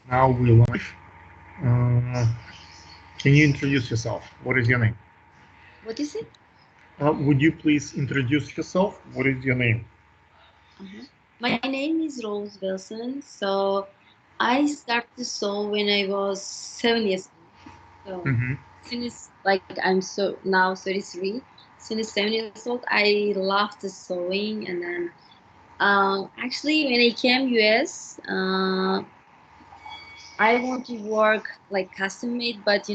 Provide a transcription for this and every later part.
Now we're live. Uh, can you introduce yourself? What is your name? What is it? Would you please introduce yourself? What is your name? My name is Rose Wilson. So I started to sew when I was 7 years old. So Mm-hmm. since like I'm so now 33, since 7 years old, I loved the sewing. And then actually when I came US, I want to work like custom made, but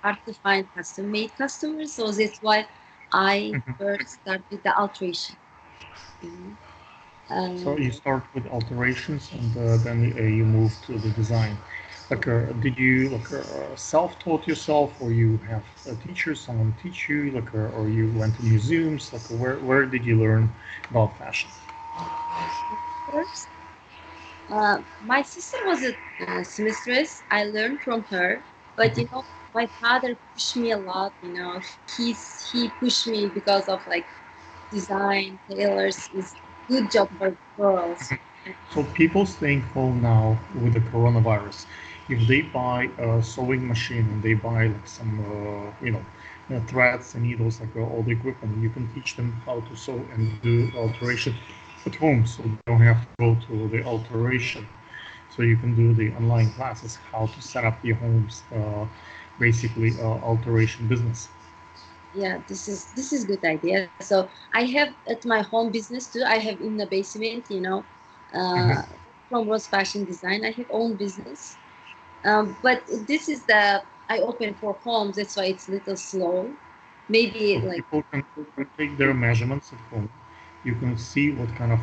hard to find custom made customers. So that's why I Mm-hmm. first started with the alteration. You know. So you Um, start with alterations, and then you move to the design. Did you self-taught yourself, or you have a teacher, someone teach you, or you went to museums? Where did you learn about fashion? First, my sister was a seamstress. I learned from her, but Mm-hmm. my father pushed me a lot. He pushed me because of like design, tailors is good job for girls. So people staying home now with the coronavirus, if they buy a sewing machine and they buy like some, threads and needles, all the equipment, you can teach them how to sew and do alteration at home, so they don't have to go to the alteration. So you can do the online classes, how to set up your home's basically alteration business. Yeah, this is good idea. So I have at my home business too. I have in the basement, Hmm. uh, from Rose Fashion Design. I have own business. But this is the I open for homes. That's why it's a little slow. Maybe So like people can take their measurements at home. You can see what kind of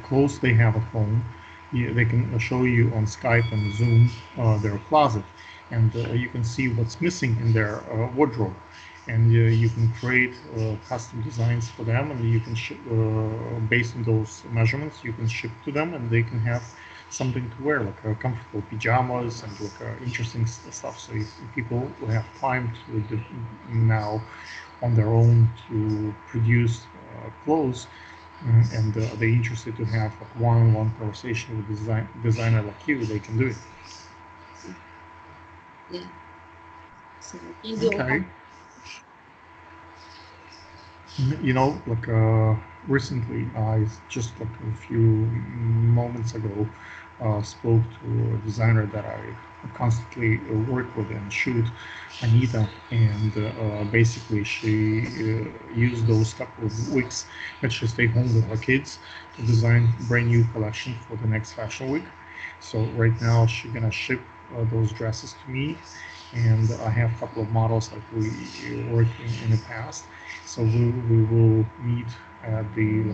clothes they have at home. They can show you on Skype and Zoom their closet, and you can see what's missing in their wardrobe. And you can create custom designs for them, and you can based on those measurements, you can ship to them, and they can have something to wear, like comfortable pajamas and interesting stuff. So if people have time to do now on their own to produce clothes, and they're interested to have like one-on-one conversation with designer like you, they can do it. yeah. So I can do Okay. Recently, I just like a few moments ago spoke to a designer that I constantly work with and shoot, Anita, and basically she used those couple of weeks that she stayed home with her kids to design brand new collection for the next fashion week. So right now she's gonna ship those dresses to me, and I have a couple of models like we worked in the past. So we will meet at the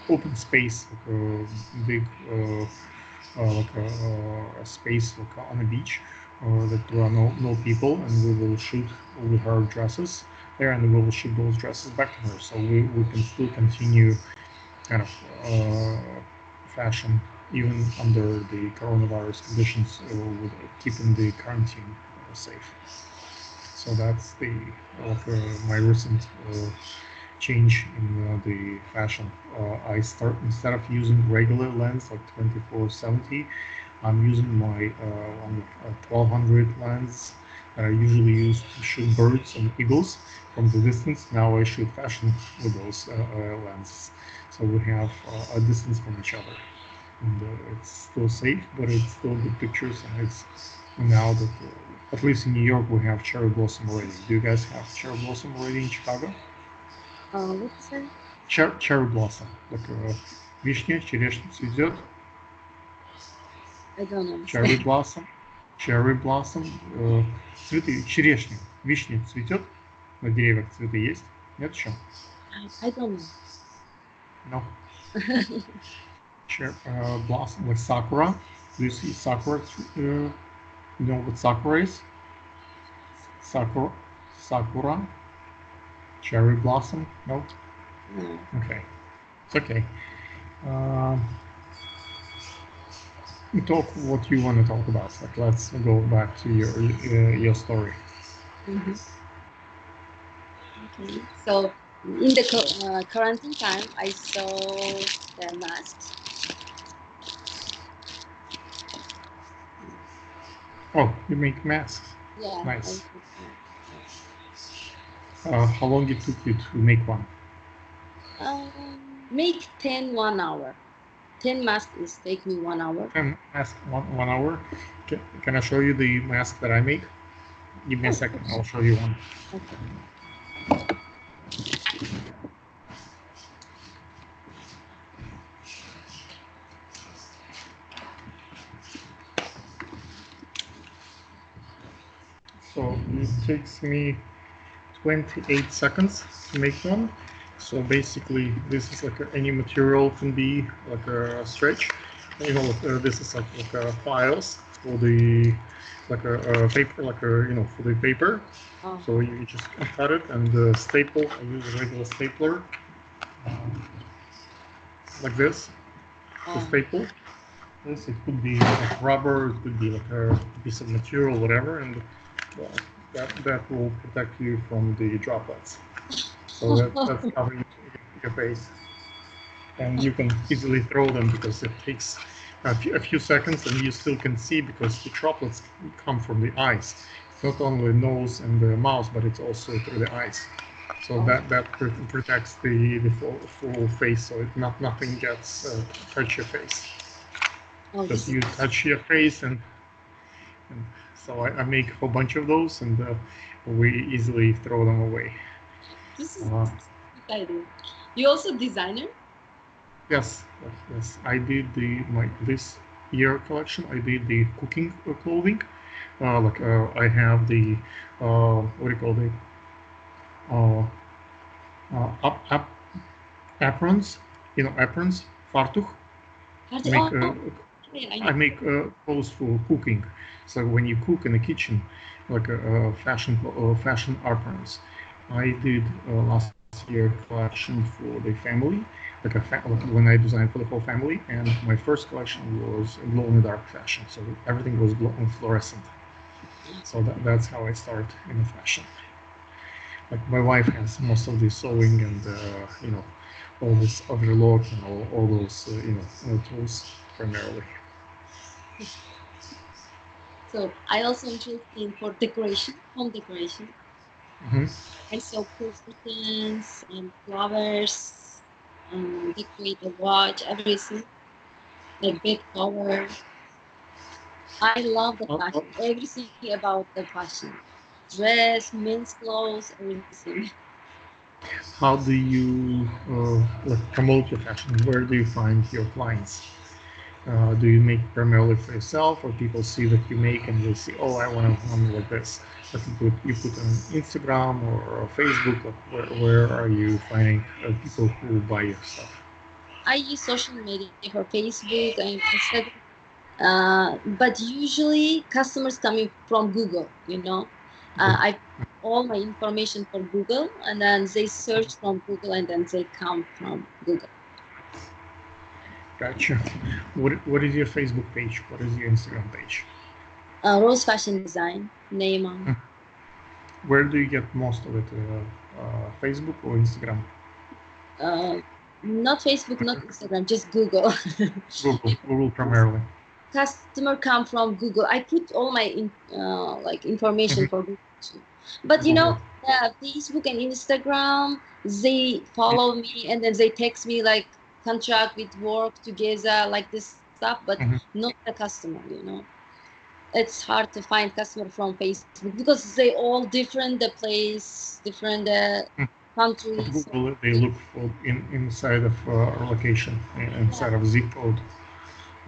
open space, like a big a space like on the beach, or that there are no people, and we will shoot with her dresses there, and we will ship those dresses back to her. So we can still continue kind of fashion even under the coronavirus conditions, with keeping the quarantine safe. So that's the my recent change in the fashion. I start instead of using regular lens like 24-70, I'm using my 1200 lens that I usually use to shoot birds and eagles from the distance. Now I shoot fashion with those lenses, so we have a distance from each other, and it's still safe, but it's still good pictures, and it's now that at least in New York we have cherry blossom already. Do you guys have cherry blossom already in Chicago? what is that? Cherry blossom, like вишня, черешня цветет, I don't cherry understand. blossom, cherry blossom, цветы, черешня, вишня цветет, на деревьях цветы есть? Нет еще? I don't No. know. Blossom, like sakura. Do you see sakura? You know what sakura is? Sakura, sakura, cherry blossom. No. No. Okay, it's okay. Um, talk what you want to talk about. Like, let's go back to your story. Hmm. Okay. So in the quarantine time, I saw the masks. Oh, you make masks. Yeah, Nice. yeah. How long it took you to make one? Make 10 1 hour. 10 masks is take me 1 hour. 10 mask, 1 hour. Can I show you the mask that I make? Give me a Oh, second. I'll show you one. okay. So it takes me 28 seconds to make one. So basically, this is like any material can be like a stretch. You know, this is like files for the like a paper, like a for the paper. Oh, So you just cut it and staple. I use a regular stapler like this to oh. staple. This it could be like rubber, it could be like a piece of material, whatever, and well, that will protect you from the droplets. So that's covering your face, and you can easily throw them because it takes a few seconds, and you still can see because the droplets come from the eyes. It's not only the nose and the mouth, but it's also through the eyes. So Oh, that protects the full face, so nothing gets touch your face. oh, Because this is you touch your face, and so I make a whole bunch of those, and we easily throw them away. this is Uh, good idea. You also designer? Yes, yes, yes. I did this year collection. I did the cooking clothing. I have the what do you call it? Uh, up aprons. You know aprons, fartuch. Make Oh, yeah, I I know. make clothes for cooking. So when you cook in the kitchen, like fashion aprons. I did last year collection for the family, like when I designed for the whole family. And my first collection was glow in the dark fashion. So everything was glow and fluorescent. So that's how I start in the fashion. Like my wife has most of the sewing and all this overlock and all those tools primarily. So I also interested in for decoration, home decoration. Hmm. I sew cushions and flowers, decorate the watch, everything, like bed cover. I love the Uh, uh, fashion, everything about the fashion. Dress, men's clothes, everything. how do you like promote your fashion? Where do you find your clients? Do you make primarily for yourself, or people see that you make and they say, "Oh, I want one like this"? Like you put on Instagram or Facebook. Like where are you finding people who buy your stuff? I use social media for Facebook and Instagram, but usually customers coming from Google. I all my information for Google, and then they search from Google, and then they come from Google. Gotcha. What is your Facebook page? What is your Instagram page? Rose Fashion Design, Neyman. Hmm. Where do you get most of it? Facebook or Instagram? Uh, Not Facebook, not Instagram, just Google. Google primarily. Customer come from Google. I put all my like information Mhm. for Google too. But Google. Facebook and Instagram, they follow me and then they text me like contract with work together like this stuff, but Mhm. not the customer. It's hard to find customer from Facebook because they all different the place, different But country. So Google, they look for inside of our location, yeah, inside of zip code,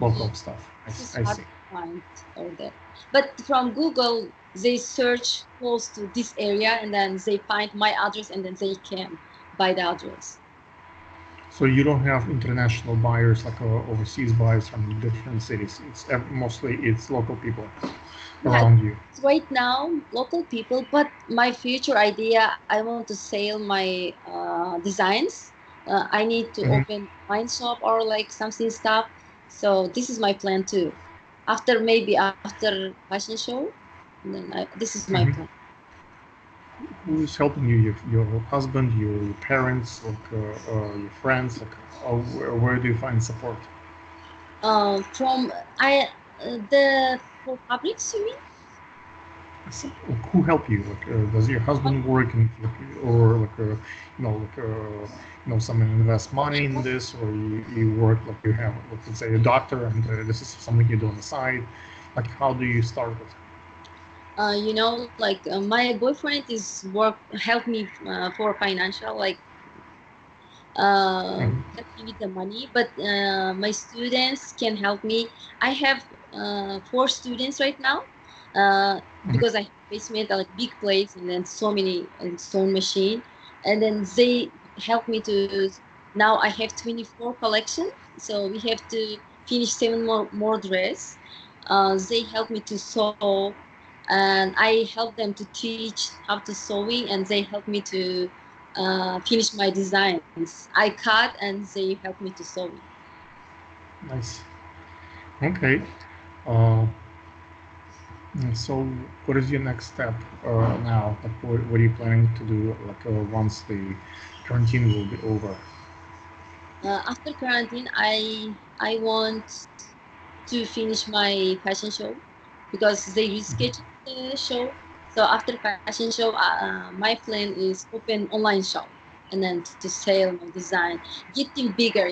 yeah, local stuff. it's I hard see. to find over there. But from Google, they search close to this area and then they find my address and then they can buy the address. So you don't have international buyers like overseas buyers from different cities. Mostly it's local people Yeah, around you. right now, local people, but my future idea, I want to sell my designs. I need to Mhm. open wine shop or like something stuff. So this is my plan too. Maybe after fashion show, then this is my Mhm. plan. Who is helping you? Your husband, your parents, your friends? Like, where do you find support? From I the for fabrics, you mean? So, who help you? Like, does your husband work, and or like, someone invest money in this, or you work like you have, let's say, a doctor, and this is something you do on the side. Like, how do you start it? Like my boyfriend is help me for financial, like can't give me the money, but my students can help me. I have 4 students right now, because I have basement, like big place, and then so many stone machine, and then they help me to. Now I have 24 collection, so we have to finish 7 more dress. They help me to sew, and I help them to teach how to sewing, and they help me to finish my designs. I cut and they help me to sew. Nice. Okay. Uh, so, what is your next step now? Like, what are you planning to do? Like, once the quarantine will be over? After quarantine, I want to finish my fashion show because they rescheduled the show. So after fashion show, my plan is open online shop and then to sell my design, getting bigger.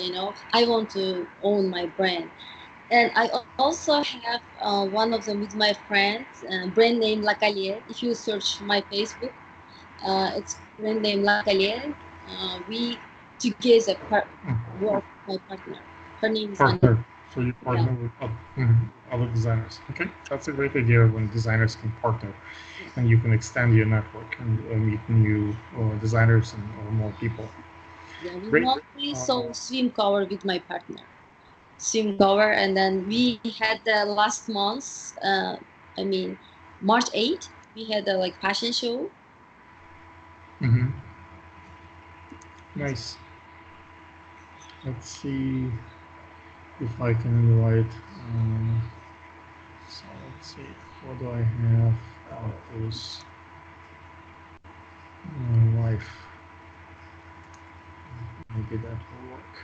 I want to own my brand. And I also have one of them with my friends, brand name Lacalier. If you search my Facebook, it's brand name Lacalier. We together work with my partner. Her name is Anna. Partner. So you Yeah. partner with other designers. Okay, that's a great idea when designers can partner, and you can extend your network and meet new designers and more people. Yeah, we Great. mostly saw swim cover with my partner. Swim cover, and then we had the last month. I mean, March 8th, we had a like fashion show. Mm-hmm. Nice. Let's see if I can invite. So let's see. What do I have out this life? Maybe that will work.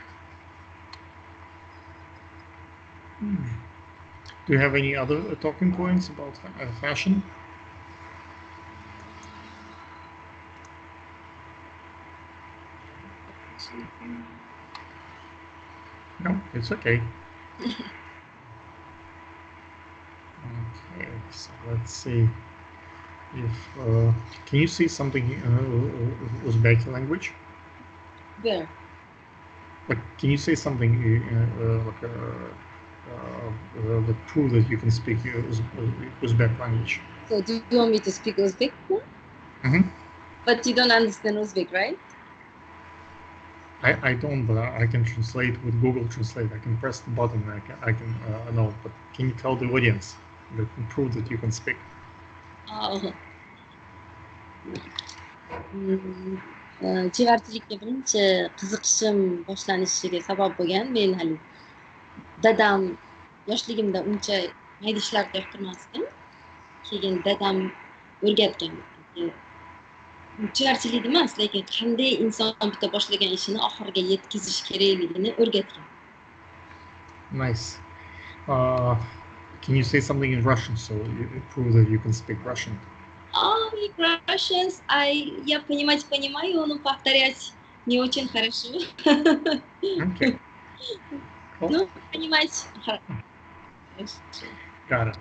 Do you have any other talking points about fashion? No, it's okay. Okay, so let's see if can you see something in Uzbek language? Where? Like, can you say something like the proof that you can speak Uzbek language? So do you want me to speak Uzbek now? Mm-hmm. But you don't understand Uzbek, right? I don't, but I can translate with Google Translate. I can press the button. And I can know. But can you tell the audience that can prove that you can speak? Chevarchilikka birinchi qiziqishim boshlanishiga sabab bo'lgan, men hali dadam yoshligimda uncha mayda ishlarni yoqtirmasdim. Keyin dadam o'rgatgan. Chevarchilik emas, lekin qanday inson bitta boshlagan ishini oxiriga yetkazish kerakligini o'rgatgan. Nice. Can you say something in Russian so you prove that you can speak Russian? Russians, я понимать понимаю, но повторять не очень хорошо. Okay. Cool. Ну, понимать хорошо. Got it.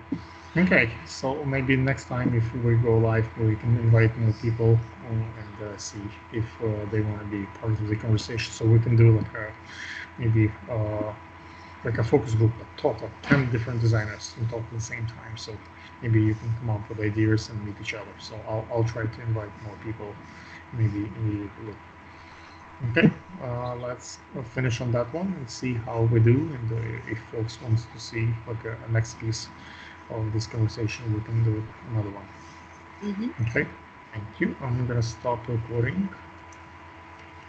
Okay, so maybe next time if we go live, we can invite more people and see if they want to be part of the conversation. So we can do like maybe like a focus group, a total 10 different designers and talk at the same time. So maybe you can come up with ideas and meet each other. So I'll try to invite more people, maybe immediately. Okay, let's finish on that one and see how we do. And if folks want to see like a next piece of this conversation, we can do another one. Mm-hmm. Okay, thank you. I'm gonna stop recording.